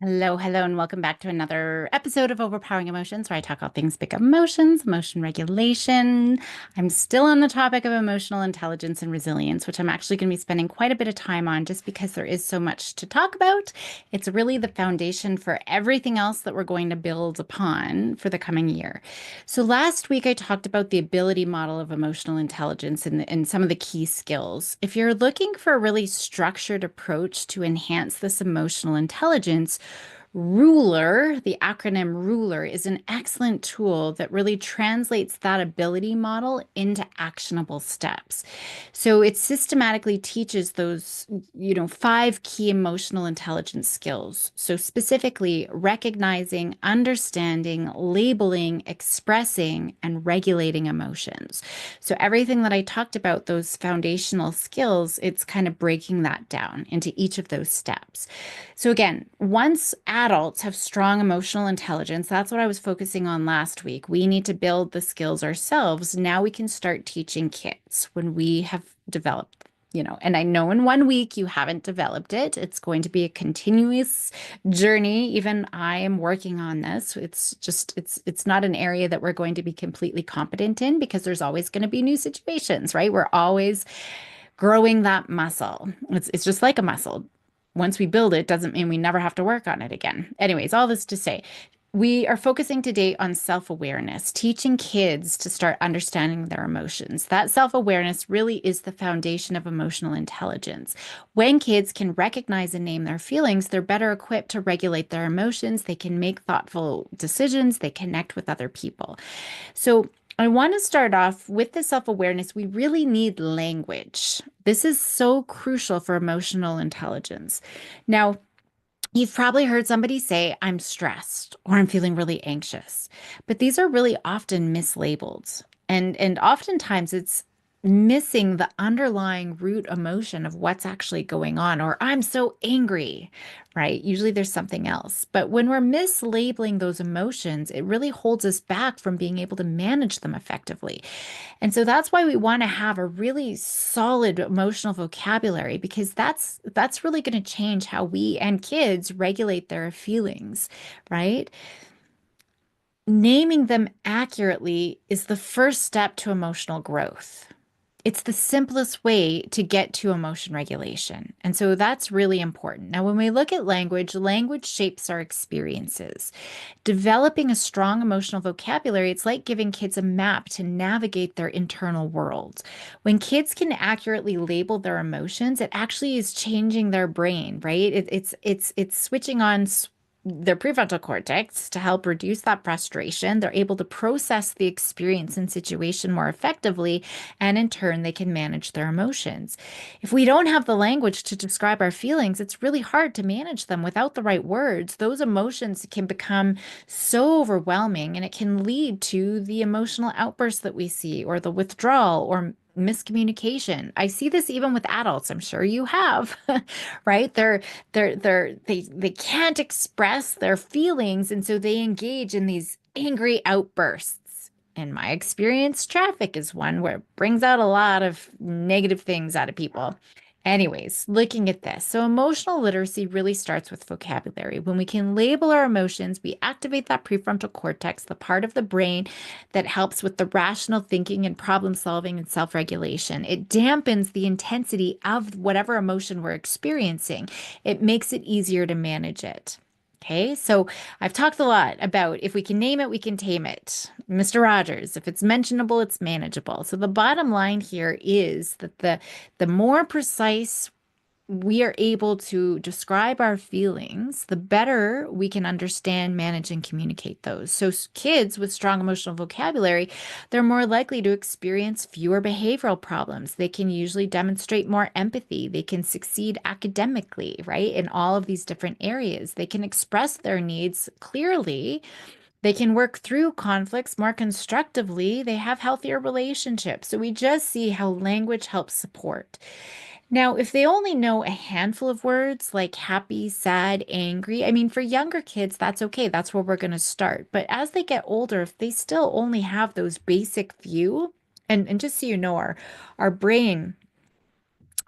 Hello, hello, and welcome back to another episode of Overpowering Emotions, where I talk all things big emotions, emotion regulation. I'm still on the topic of emotional intelligence and resilience, which I'm actually going to be spending quite a bit of time on just because there is so much to talk about. It's really the foundation for everything else that we're going to build upon for the coming year. So last week, I talked about the ability model of emotional intelligence and some of the key skills. If you're looking for a really structured approach to enhance this emotional intelligence, Ruler, the acronym Ruler, is an excellent tool that really translates that ability model into actionable steps. So it systematically teaches those, five key emotional intelligence skills. So specifically, recognizing, understanding, labeling, expressing, and regulating emotions. So everything that I talked about, those foundational skills, it's kind of breaking that down into each of those steps. So again, once adults have strong emotional intelligence, that's what I was focusing on last week. We need to build the skills ourselves. Now we can start teaching kids when we have developed, and I know in 1 week you haven't developed it. It's going to be a continuous journey. Even I am working on this. It's not an area that we're going to be completely competent in because there's always going to be new situations, right? We're always growing that muscle. It's just like a muscle. Once we build it, doesn't mean we never have to work on it again. Anyways, all this to say, we are focusing today on self-awareness, teaching kids to start understanding their emotions. That self-awareness really is the foundation of emotional intelligence. When kids can recognize and name their feelings, they're better equipped to regulate their emotions. They can make thoughtful decisions. They connect with other people. So I want to start off with the self-awareness. We really need language. This is so crucial for emotional intelligence. Now, you've probably heard somebody say, I'm stressed or I'm feeling really anxious, but these are really often mislabeled. And oftentimes it's missing the underlying root emotion of what's actually going on, or I'm so angry, right? Usually there's something else. But when we're mislabeling those emotions, it really holds us back from being able to manage them effectively. And so that's why we want to have a really solid emotional vocabulary because that's really going to change how we and kids regulate their feelings, right? Naming them accurately is the first step to emotional growth. It's the simplest way to get to emotion regulation. And so that's really important. Now, when we look at language, language shapes our experiences. Developing a strong emotional vocabulary, it's like giving kids a map to navigate their internal world. When kids can accurately label their emotions, it actually is changing their brain, right? It's switching on their prefrontal cortex to help reduce that frustration. They're able to process the experience and situation more effectively, and in turn, they can manage their emotions. If we don't have the language to describe our feelings, it's really hard to manage them without the right words. Those emotions can become so overwhelming and it can lead to the emotional outbursts that we see, or the withdrawal, or miscommunication. I see this even with adults. I'm sure you have, right? They can't express their feelings, and so they engage in these angry outbursts. In my experience, traffic is one where it brings out a lot of negative things out of people. Anyways, looking at this. So, emotional literacy really starts with vocabulary. When we can label our emotions, we activate that prefrontal cortex, the part of the brain that helps with the rational thinking and problem solving and self regulation. It dampens the intensity of whatever emotion we're experiencing, it makes it easier to manage it. Okay, so I've talked a lot about if we can name it, we can tame it. Mr. Rogers, if it's mentionable, it's manageable. So the bottom line here is that the more precise we are able to describe our feelings, the better we can understand, manage, and communicate those. So, kids with strong emotional vocabulary, they're more likely to experience fewer behavioral problems. They can usually demonstrate more empathy. They can succeed academically, right? In all of these different areas. They can express their needs clearly. They can work through conflicts more constructively. They have healthier relationships. So, we just see how language helps support. Now, if they only know a handful of words like happy, sad, angry, I mean, for younger kids, that's okay. That's where we're going to start. But as they get older, if they still only have those basic few, and just so you know, our brain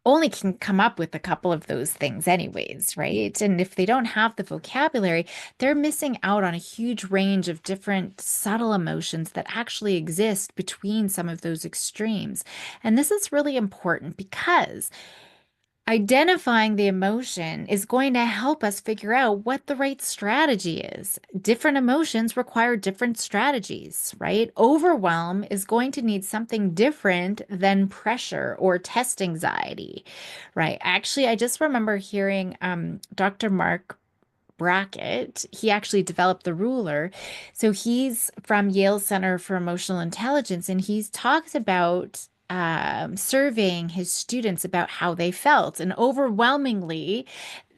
only can come up with a couple of those things anyways, right? And if they don't have the vocabulary, they're missing out on a huge range of different subtle emotions that actually exist between some of those extremes. And this is really important because identifying the emotion is going to help us figure out what the right strategy is. Different emotions require different strategies, right? Overwhelm is going to need something different than pressure or test anxiety, right? Actually, I just remember hearing Dr. Mark Brackett, he actually developed the ruler. So he's from Yale Center for Emotional Intelligence, and he talks about surveying his students about how they felt. And overwhelmingly,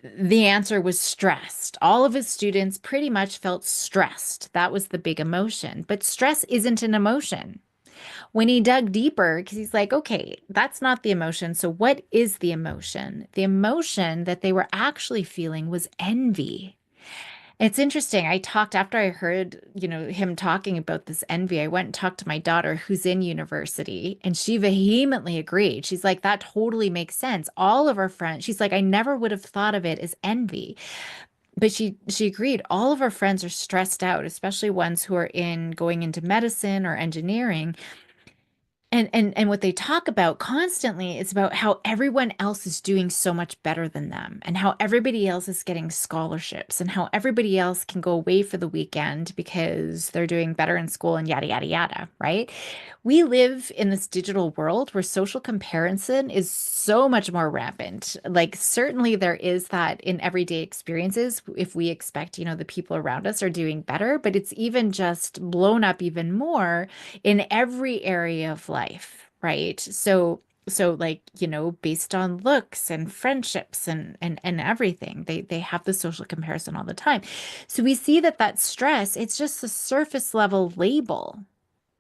the answer was stressed. All of his students pretty much felt stressed. That was the big emotion. But stress isn't an emotion. When he dug deeper, because he's like, okay, that's not the emotion. So what is the emotion? The emotion that they were actually feeling was envy. It's interesting. I talked after I heard, him talking about this envy. I went and talked to my daughter who's in university, and she vehemently agreed. She's like, that totally makes sense. All of our friends, she's like, I never would have thought of it as envy. But she agreed. All of our friends are stressed out, especially ones who are in going into medicine or engineering. And what they talk about constantly is about how everyone else is doing so much better than them and how everybody else is getting scholarships and how everybody else can go away for the weekend because they're doing better in school and yada yada yada, right? We live in this digital world where social comparison is so much more rampant. Like certainly there is that in everyday experiences if we expect, the people around us are doing better, but it's even just blown up even more in every area of life, right? So like, based on looks and friendships and everything, they have the social comparison all the time. So we see that stress, it's just a surface level label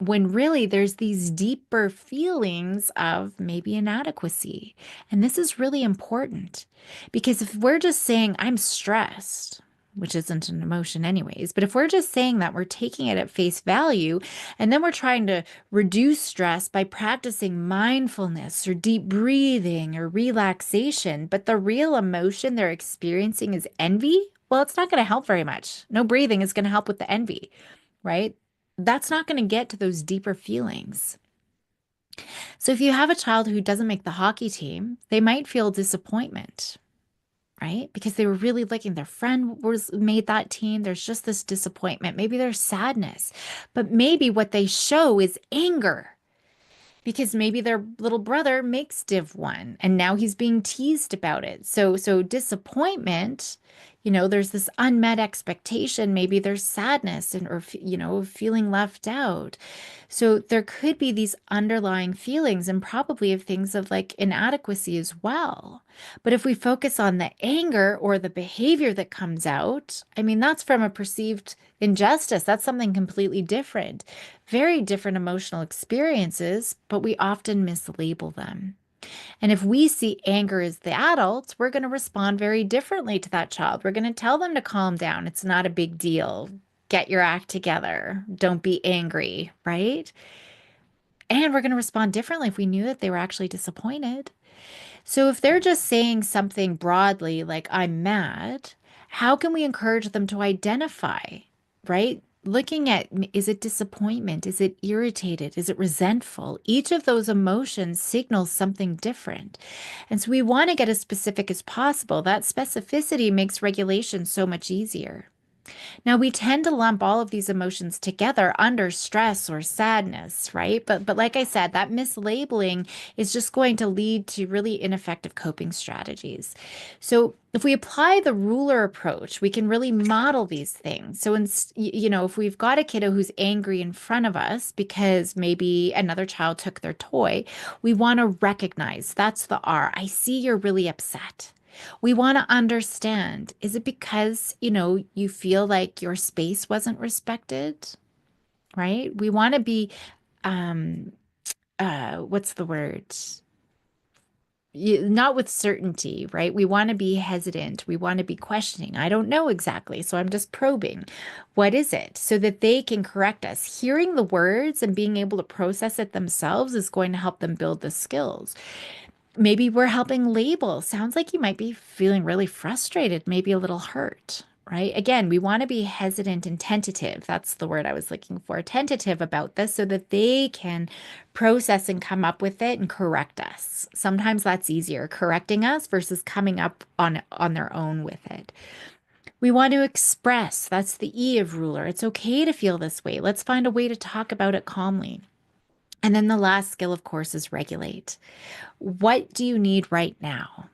when really there's these deeper feelings of maybe inadequacy. And this is really important because if we're just saying, I'm stressed, which isn't an emotion, anyways, but if we're just saying that, we're taking it at face value, and then we're trying to reduce stress by practicing mindfulness or deep breathing or relaxation, but the real emotion they're experiencing is envy, well, it's not going to help very much. No breathing is going to help with the envy, right? That's not going to get to those deeper feelings. So if you have a child who doesn't make the hockey team, they might feel disappointment, right? Because they were really liking their friend was made that team. There's just this disappointment. Maybe there's sadness, but maybe what they show is anger because maybe their little brother makes Div 1 and now he's being teased about it. So disappointment, there's this unmet expectation, maybe there's sadness and or feeling left out. So there could be these underlying feelings and probably of things of like inadequacy as well. But if we focus on the anger or the behavior that comes out, I mean, that's from a perceived injustice. That's something completely different. Very different emotional experiences, but we often mislabel them. And if we see anger as the adult, we're going to respond very differently to that child. We're going to tell them to calm down. It's not a big deal. Get your act together. Don't be angry, right? And we're going to respond differently if we knew that they were actually disappointed. So if they're just saying something broadly like, I'm mad, how can we encourage them to identify, right? Looking at, is it disappointment? Is it irritated? Is it resentful? Each of those emotions signals something different. And so we want to get as specific as possible. That specificity makes regulation so much easier. Now, we tend to lump all of these emotions together under stress or sadness, right? But like I said, that mislabeling is just going to lead to really ineffective coping strategies. So, if we apply the ruler approach, we can really model these things. So, if we've got a kiddo who's angry in front of us because maybe another child took their toy, we want to recognize that's the R. I see you're really upset. We want to understand, is it because, you feel like your space wasn't respected, right? We want to be, um, what's the word? Not with certainty, right? We want to be hesitant. We want to be questioning. I don't know exactly, so I'm just probing. What is it? So that they can correct us. Hearing the words and being able to process it themselves is going to help them build the skills. Maybe we're helping label. Sounds like you might be feeling really frustrated, maybe a little hurt, right? Again, we want to be hesitant and tentative. That's the word I was looking for. Tentative about this so that they can process and come up with it and correct us. Sometimes that's easier, correcting us versus coming up on their own with it. We want to express. That's the E of ruler. It's okay to feel this way. Let's find a way to talk about it calmly. And then the last skill, of course, is regulate. What do you need right now?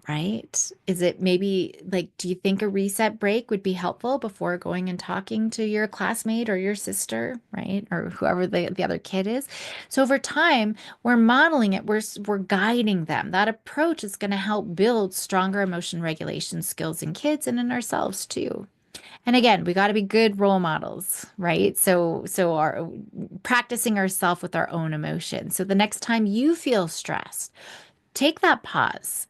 Right? Is it maybe like, do you think a reset break would be helpful before going and talking to your classmate or your sister, right? Or whoever the other kid is. So over time, we're modeling it, we're guiding them. That approach is going to help build stronger emotion regulation skills in kids and in ourselves too. And again, we got to be good role models, right? So our practicing ourselves with our own emotions. So the next time you feel stressed, take that pause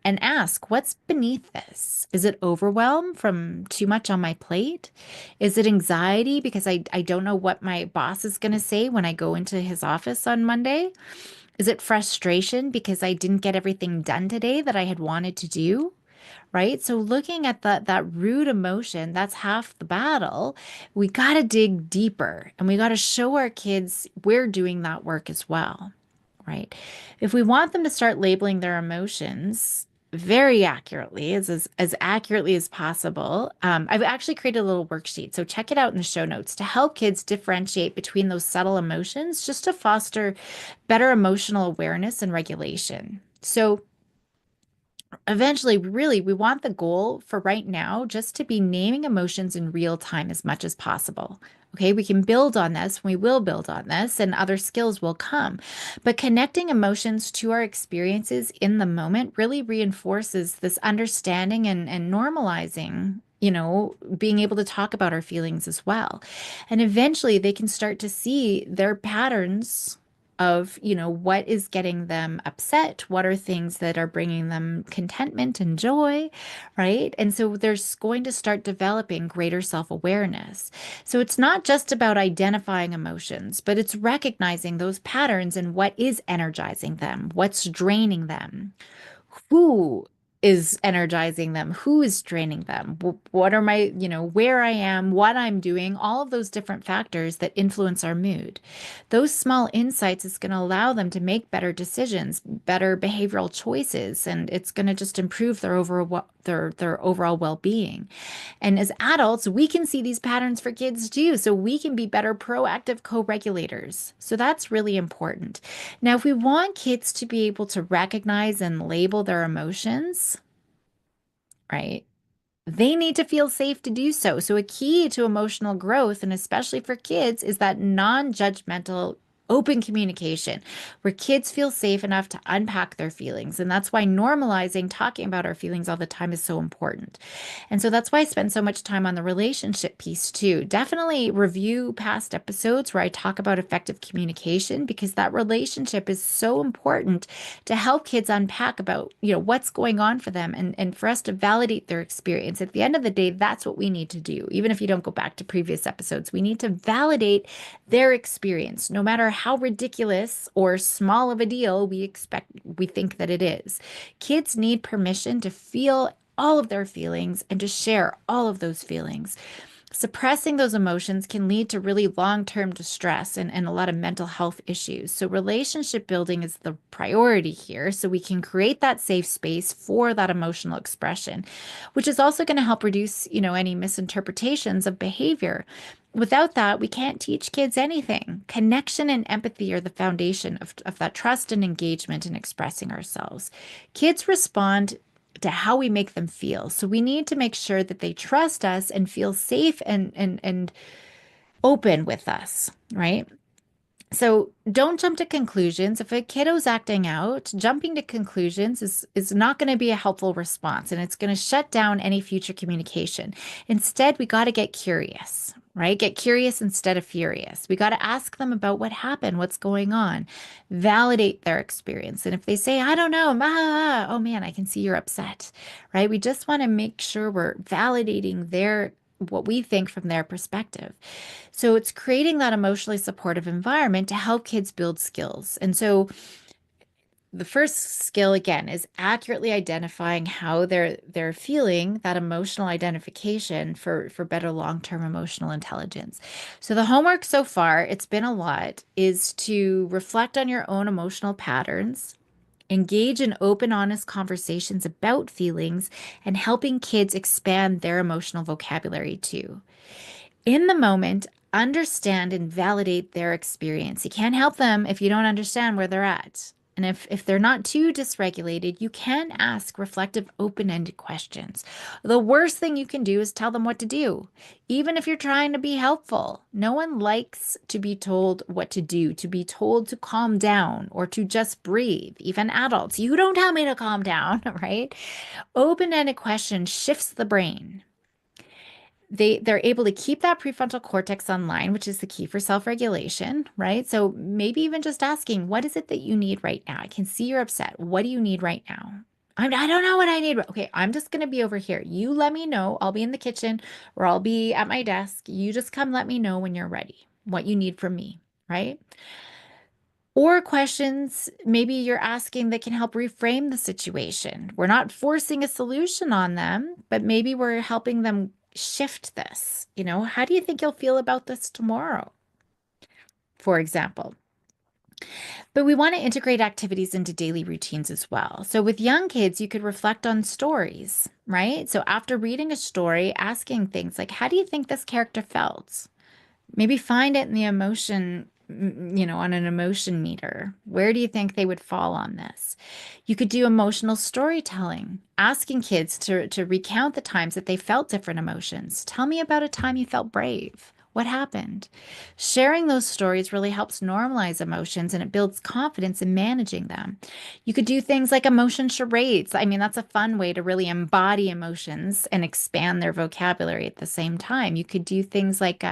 and ask, what's beneath this? Is it overwhelm from too much on my plate? Is it anxiety because I don't know what my boss is going to say when I go into his office on Monday? Is it frustration because I didn't get everything done today that I had wanted to do? Right? So looking at that root emotion, that's half the battle. We got to dig deeper and we got to show our kids we're doing that work as well, right? If we want them to start labeling their emotions very accurately, as accurately as possible, I've actually created a little worksheet. So check it out in the show notes to help kids differentiate between those subtle emotions, just to foster better emotional awareness and regulation. So eventually, really, we want the goal for right now just to be naming emotions in real time as much as possible. Okay, we can build on this, we will build on this, and other skills will come. But connecting emotions to our experiences in the moment really reinforces this understanding and normalizing, being able to talk about our feelings as well. And eventually they can start to see their patterns of, what is getting them upset, what are things that are bringing them contentment and joy, right? And so there's going to start developing greater self-awareness. So it's not just about identifying emotions, but it's recognizing those patterns and what is energizing them, what's draining them, who is energizing them, who is draining them, what are my, where I am, what I'm doing, all of those different factors that influence our mood. Those small insights is going to allow them to make better decisions, better behavioral choices, and it's going to just improve their overall well-being. And as adults, we can see these patterns for kids too, so we can be better proactive co-regulators. So that's really important. Now, if we want kids to be able to recognize and label their emotions, right? They need to feel safe to do so. So, a key to emotional growth, and especially for kids, is that non-judgmental, open communication where kids feel safe enough to unpack their feelings. And that's why normalizing talking about our feelings all the time is so important. And so that's why I spend so much time on the relationship piece too. Definitely review past episodes where I talk about effective communication because that relationship is so important to help kids unpack about, what's going on for them and for us to validate their experience. At the end of the day, that's what we need to do. Even if you don't go back to previous episodes, we need to validate their experience, no matter how ridiculous or small of a deal we think that it is. Kids need permission to feel all of their feelings and to share all of those feelings. Suppressing those emotions can lead to really long-term distress and a lot of mental health issues. So relationship building is the priority here. So we can create that safe space for that emotional expression, which is also going to help reduce, any misinterpretations of behavior. Without that, we can't teach kids anything. Connection and empathy are the foundation of that trust and engagement in expressing ourselves. Kids respond to how we make them feel. So we need to make sure that they trust us and feel safe and open with us, right? So don't jump to conclusions. If a kiddo's acting out, jumping to conclusions is not going to be a helpful response and it's going to shut down any future communication. Instead, we got to get curious, right? Get curious instead of furious. We got to ask them about what happened, what's going on, validate their experience. And if they say, I don't know, oh man, I can see you're upset, right? We just want to make sure we're validating what we think from their perspective. So it's creating that emotionally supportive environment to help kids build skills. And so the first skill again is accurately identifying how they're feeling, that emotional identification for better long-term emotional intelligence. So the homework so far, it's been a lot, is to reflect on your own emotional patterns, engage in open, honest conversations about feelings, and helping kids expand their emotional vocabulary too. In the moment, understand and validate their experience. You can't help them if you don't understand where they're at. And if they're not too dysregulated, you can ask reflective, open-ended questions. The worst thing you can do is tell them what to do, even if you're trying to be helpful. No one likes to be told what to do, to be told to calm down or to just breathe, even adults. You don't tell me to calm down, right? Open-ended question shifts the brain. They're able to keep that prefrontal cortex online, which is the key for self-regulation, right? So maybe even just asking, what is it that you need right now? I can see you're upset. What do you need right now? I don't know what I need. Okay, I'm just going to be over here. You let me know. I'll be in the kitchen or I'll be at my desk. You just come let me know when you're ready, what you need from me, right? Or questions maybe you're asking that can help reframe the situation. We're not forcing a solution on them, but maybe we're helping them shift this. How do you think you'll feel about this tomorrow, for example? But we want to integrate activities into daily routines as well. So with young kids, you could reflect on stories, right? So after reading a story, asking things like, how do you think this character felt? Maybe find it in the emotion, on an emotion meter. Where do you think they would fall on this? You could do emotional storytelling, asking kids to recount the times that they felt different emotions. Tell me about a time you felt brave. What happened? Sharing those stories really helps normalize emotions and it builds confidence in managing them. You could do things like emotion charades. I mean, that's a fun way to really embody emotions and expand their vocabulary at the same time. You could do things like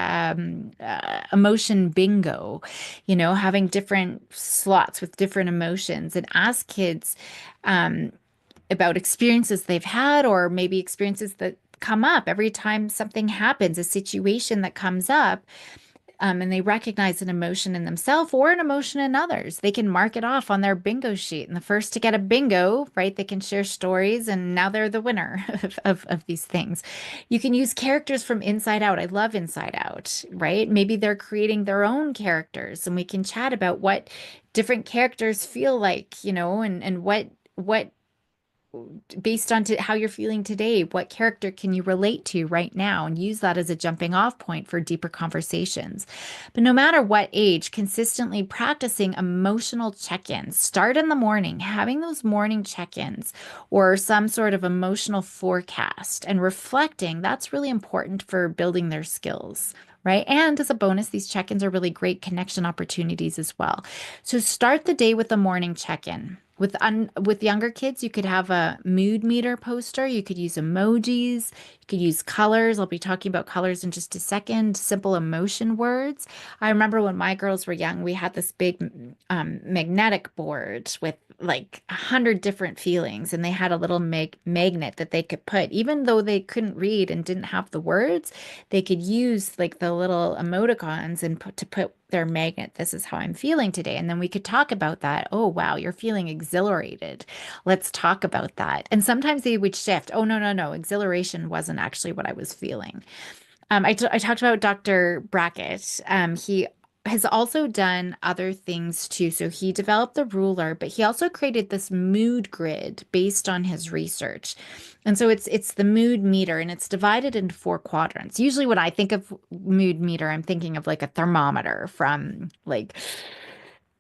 emotion bingo, having different slots with different emotions and ask kids um, about experiences they've had or maybe experiences that come up every time something happens, a situation that comes up and they recognize an emotion in themselves or an emotion in others. They can mark it off on their bingo sheet. And the first to get a bingo, right, they can share stories, and now they're the winner of these things. You can use characters from Inside Out. I love Inside Out, right? Maybe they're creating their own characters, and we can chat about what different characters feel like, and what based on how you're feeling today, what character can you relate to right now and use that as a jumping off point for deeper conversations. But no matter what age, consistently practicing emotional check-ins, start in the morning, having those morning check-ins or some sort of emotional forecast and reflecting, that's really important for building their skills. Right. And as a bonus, these check ins are really great connection opportunities as well. So start the day with a morning check in. With younger kids, you could have a mood meter poster. You could use emojis. You could use colors. I'll be talking about colors in just a second. Simple emotion words. I remember when my girls were young, we had this big magnetic board with like 100 different feelings, and they had a little magnet that they could put, even though they couldn't read and didn't have the words, they could use like the little emoticons and put their magnet. This is how I'm feeling today. And then we could talk about that. Oh, wow, you're feeling exhilarated. Let's talk about that. And sometimes they would shift. Oh, no, no, no. Exhilaration wasn't actually what I was feeling. I talked about Dr. Brackett. He has also done other things too. So he developed the ruler, but he also created this mood grid based on his research. And so it's the mood meter and it's divided into four quadrants. Usually when I think of mood meter, I'm thinking of like a thermometer from like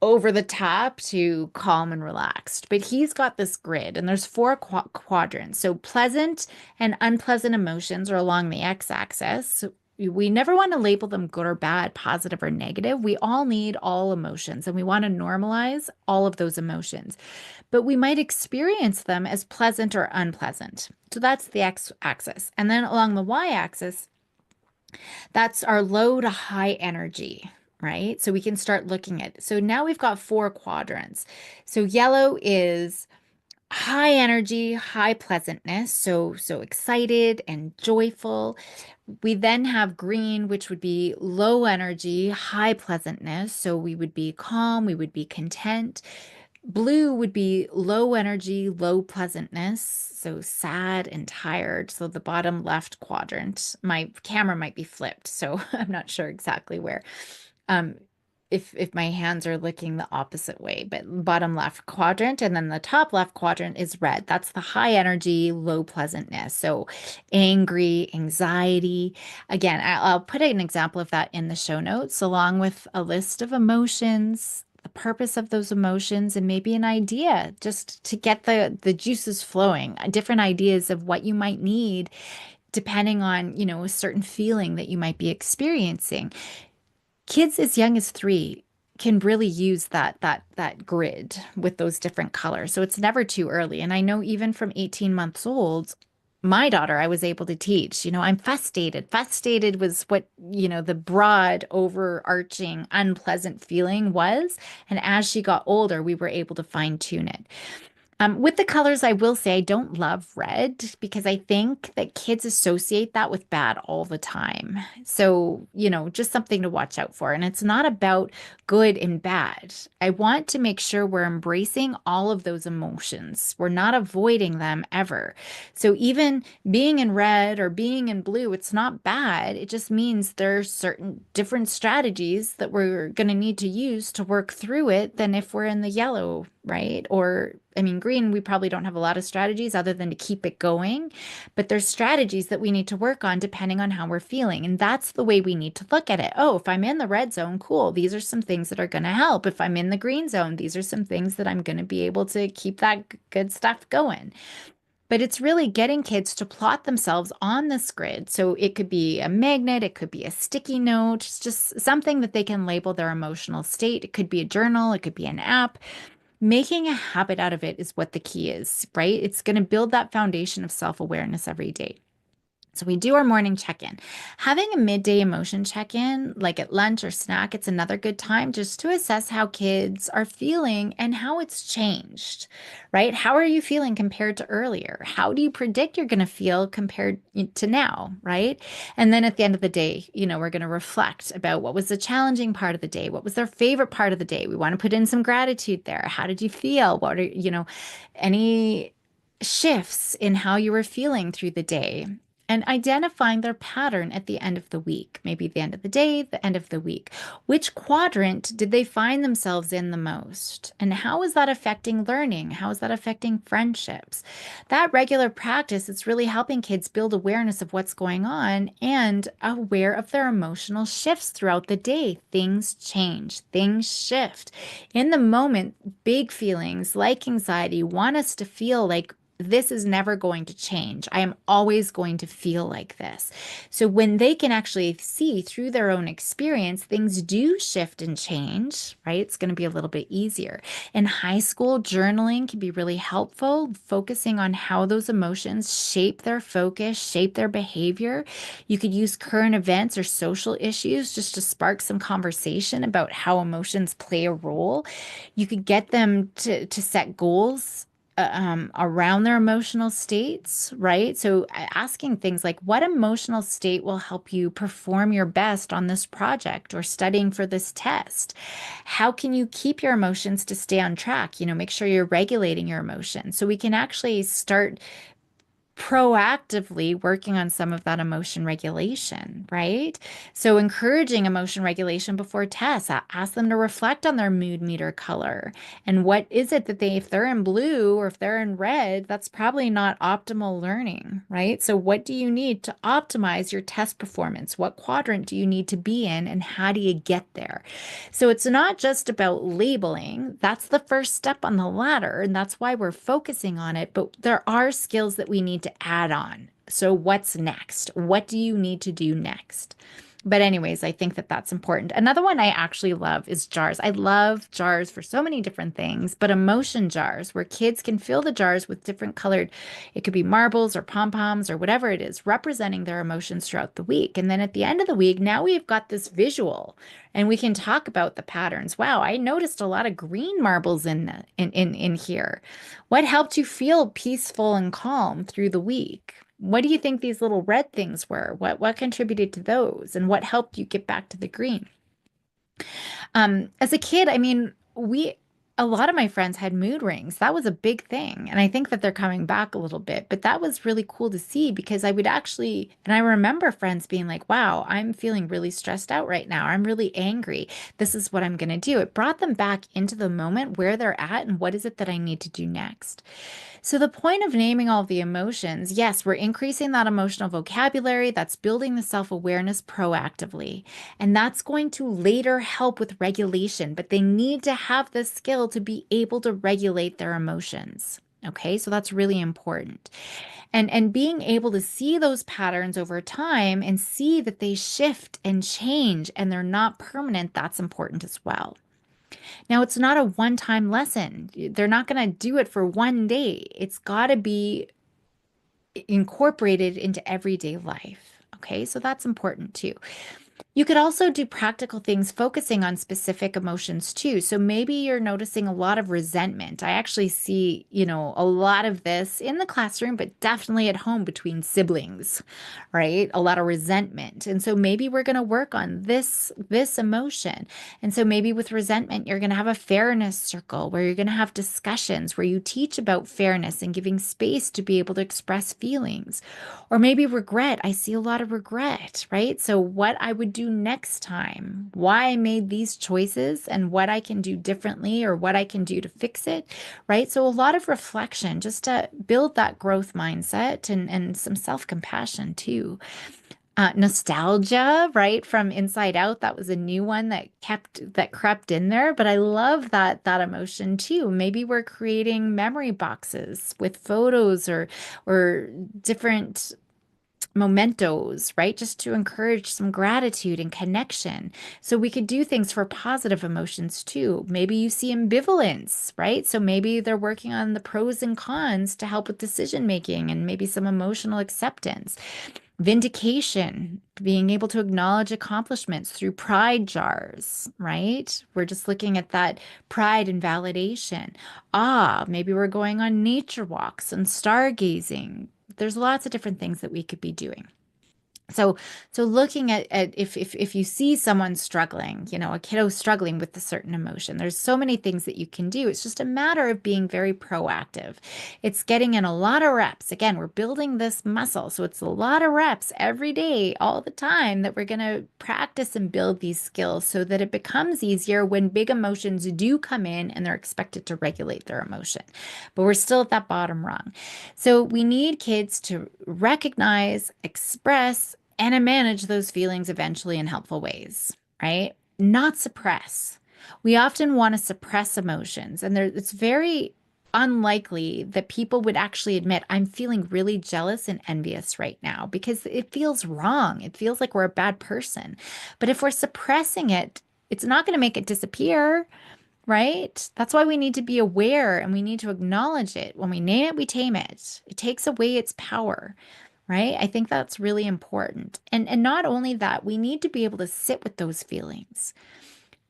over the top to calm and relaxed. But he's got this grid, and there's four quadrants. So pleasant and unpleasant emotions are along the x-axis. So we never want to label them good or bad, positive or negative. We all need all emotions, and we want to normalize all of those emotions. But we might experience them as pleasant or unpleasant. So that's the x-axis. And then along the y-axis, that's our low to high energy, right? So we can start looking at. So now we've got four quadrants. So yellow is high energy, high pleasantness, so excited and joyful. We then have green, which would be low energy, high pleasantness. So we would be calm, we would be content. Blue would be low energy, low pleasantness, so sad and tired. So the bottom left quadrant. My camera might be flipped, so I'm not sure exactly where. Um, if my hands are looking the opposite way, but bottom left quadrant, and then the top left quadrant is red. That's the high energy, low pleasantness. So angry, anxiety. Again, I'll put an example of that in the show notes, along with a list of emotions, the purpose of those emotions, and maybe an idea just to get the juices flowing, different ideas of what you might need depending on, a certain feeling that you might be experiencing. Kids as young as 3 can really use that grid with those different colors. So it's never too early. And I know even from 18 months old, my daughter, I was able to teach, I'm fustated. Fustated was what, the broad, overarching, unpleasant feeling was. And as she got older, we were able to fine tune it. With the colors, I will say I don't love red because I think that kids associate that with bad all the time. So, just something to watch out for. And it's not about good and bad. I want to make sure we're embracing all of those emotions. We're not avoiding them ever. So, even being in red or being in blue, it's not bad. It just means there's certain different strategies that we're going to need to use to work through it than if we're in the yellow, right? Or I mean, green, we probably don't have a lot of strategies other than to keep it going, but there's strategies that we need to work on depending on how we're feeling. And that's the way we need to look at it. Oh, if I'm in the red zone, cool. These are some things that are going to help. If I'm in the green zone, these are some things that I'm going to be able to keep that good stuff going. But it's really getting kids to plot themselves on this grid. So it could be a magnet, it could be a sticky note, it's just something that they can label their emotional state. It could be a journal, it could be an app. Making a habit out of it is what the key is, right? It's going to build that foundation of self-awareness every day. So we do our morning check-in. Having a midday emotion check-in, like at lunch or snack, it's another good time just to assess how kids are feeling and how it's changed, right? How are you feeling compared to earlier? How do you predict you're going to feel compared to now, right? And then at the end of the day, we're going to reflect about what was the challenging part of the day? What was their favorite part of the day? We want to put in some gratitude there. How did you feel? What are, any shifts in how you were feeling through the day? And identifying their pattern at the end of the week, maybe the end of the day, the end of the week. Which quadrant did they find themselves in the most? And how is that affecting learning? How is that affecting friendships? That regular practice is really helping kids build awareness of what's going on and aware of their emotional shifts throughout the day. Things change, things shift. In the moment, big feelings like anxiety want us to feel like this is never going to change. I am always going to feel like this. So when they can actually see through their own experience, things do shift and change, right? It's going to be a little bit easier. In high school, journaling can be really helpful, focusing on how those emotions shape their focus, shape their behavior. You could use current events or social issues just to spark some conversation about how emotions play a role. You could get them to set goals around their emotional states, right? So asking things like, what emotional state will help you perform your best on this project or studying for this test? How can you keep your emotions to stay on track? Make sure you're regulating your emotions. So we can actually start proactively working on some of that emotion regulation, right? So encouraging emotion regulation before tests, ask them to reflect on their mood meter color and what is it that if they're in blue or if they're in red, that's probably not optimal learning, right? So what do you need to optimize your test performance? What quadrant do you need to be in and how do you get there? So it's not just about labeling. That's the first step on the ladder, and that's why we're focusing on it. But there are skills that we need to add on. So what's next? What do you need to do next? But anyways, I think that that's important. Another one I actually love is jars. I love jars for so many different things, but emotion jars where kids can fill the jars with different colored, it could be marbles or pom-poms or whatever it is, representing their emotions throughout the week. And then at the end of the week, now we've got this visual and we can talk about the patterns. Wow, I noticed a lot of green marbles in here. What helped you feel peaceful and calm through the week? What do you think these little red things were? What contributed to those? And what helped you get back to the green? As a kid, I mean, we a lot of my friends had mood rings. That was a big thing. And I think that they're coming back a little bit, but that was really cool to see because I would actually, and I remember friends being like, wow, I'm feeling really stressed out right now. I'm really angry. This is what I'm going to do. It brought them back into the moment where they're at and what is it that I need to do next. So, the point of naming all the emotions, yes, we're increasing that emotional vocabulary. That's building the self awareness proactively. And that's going to later help with regulation, but they need to have the skill to be able to regulate their emotions. Okay, so that's really important. And being able to see those patterns over time and see that they shift and change and they're not permanent, that's important as well. Now, it's not a one-time lesson. They're not going to do it for one day. It's got to be incorporated into everyday life. Okay, so that's important too. You could also do practical things focusing on specific emotions too. So maybe you're noticing a lot of resentment. I actually see, a lot of this in the classroom, but definitely at home between siblings, right? A lot of resentment. And so maybe we're going to work on this emotion. And so maybe with resentment, you're going to have a fairness circle where you're going to have discussions where you teach about fairness and giving space to be able to express feelings. Or maybe regret. I see a lot of regret, right? So, what I would do next time, why I made these choices, and what I can do differently or what I can do to fix it, right? So, a lot of reflection just to build that growth mindset and some self compassion too. Nostalgia, right, from Inside Out. That was a new one that crept in there, but I love that emotion too. Maybe we're creating memory boxes with photos or different mementos, right? Just to encourage some gratitude and connection. So we could do things for positive emotions too. Maybe you see ambivalence, right? So maybe they're working on the pros and cons to help with decision making and maybe some emotional acceptance. Vindication, being able to acknowledge accomplishments through pride jars, right? We're just looking at that pride and validation. Maybe we're going on nature walks and stargazing. There's lots of different things that we could be doing. So, so looking at if you see someone struggling, a kiddo struggling with a certain emotion, there's so many things that you can do. It's just a matter of being very proactive. It's getting in a lot of reps. Again, we're building this muscle. So it's a lot of reps every day, all the time that we're going to practice and build these skills so that it becomes easier when big emotions do come in and they're expected to regulate their emotion. But we're still at that bottom rung. So we need kids to recognize, express, and to manage those feelings eventually in helpful ways, right? Not suppress. We often want to suppress emotions, and it's very unlikely that people would actually admit, I'm feeling really jealous and envious right now because it feels wrong. It feels like we're a bad person. But if we're suppressing it, it's not going to make it disappear, right? That's why we need to be aware and we need to acknowledge it. When we name it, we tame it. It takes away its power, right? I think that's really important. And not only that, we need to be able to sit with those feelings.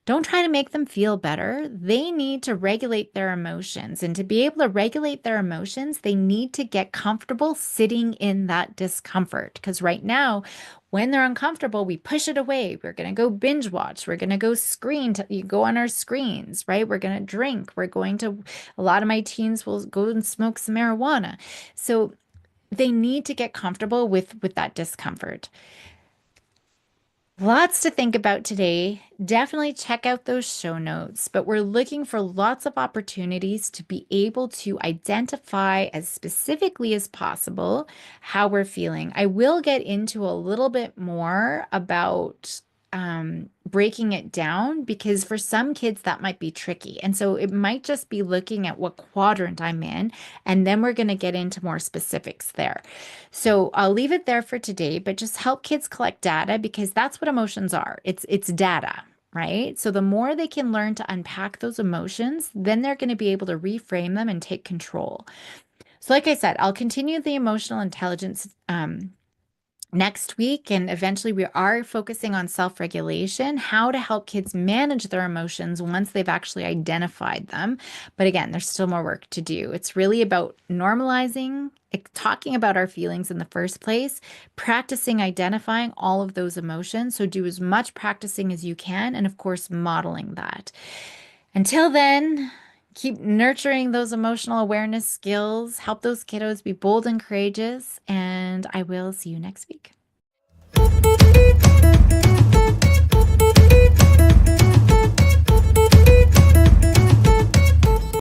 Don't try to make them feel better. They need to regulate their emotions. And to be able to regulate their emotions, they need to get comfortable sitting in that discomfort. Because right now, when they're uncomfortable, we push it away. We're going to go binge watch. We're going to go you go on our screens, right? We're going to drink. A lot of my teens will go and smoke some marijuana. So they need to get comfortable with that discomfort. Lots to think about today. Definitely check out those show notes, but we're looking for lots of opportunities to be able to identify as specifically as possible how we're feeling. I will get into a little bit more about breaking it down because for some kids that might be tricky. And so it might just be looking at what quadrant I'm in, and then we're going to get into more specifics there. So I'll leave it there for today, but just help kids collect data because that's what emotions are. It's data, right? So the more they can learn to unpack those emotions, then they're going to be able to reframe them and take control. So like I said, I'll continue the emotional intelligence next week. And eventually, we are focusing on self regulation, how to help kids manage their emotions once they've actually identified them. But again, there's still more work to do. It's really about normalizing, talking about our feelings in the first place, practicing identifying all of those emotions. So, do as much practicing as you can. And of course, modeling that. Until then, keep nurturing those emotional awareness skills, help those kiddos be bold and courageous, and I will see you next week.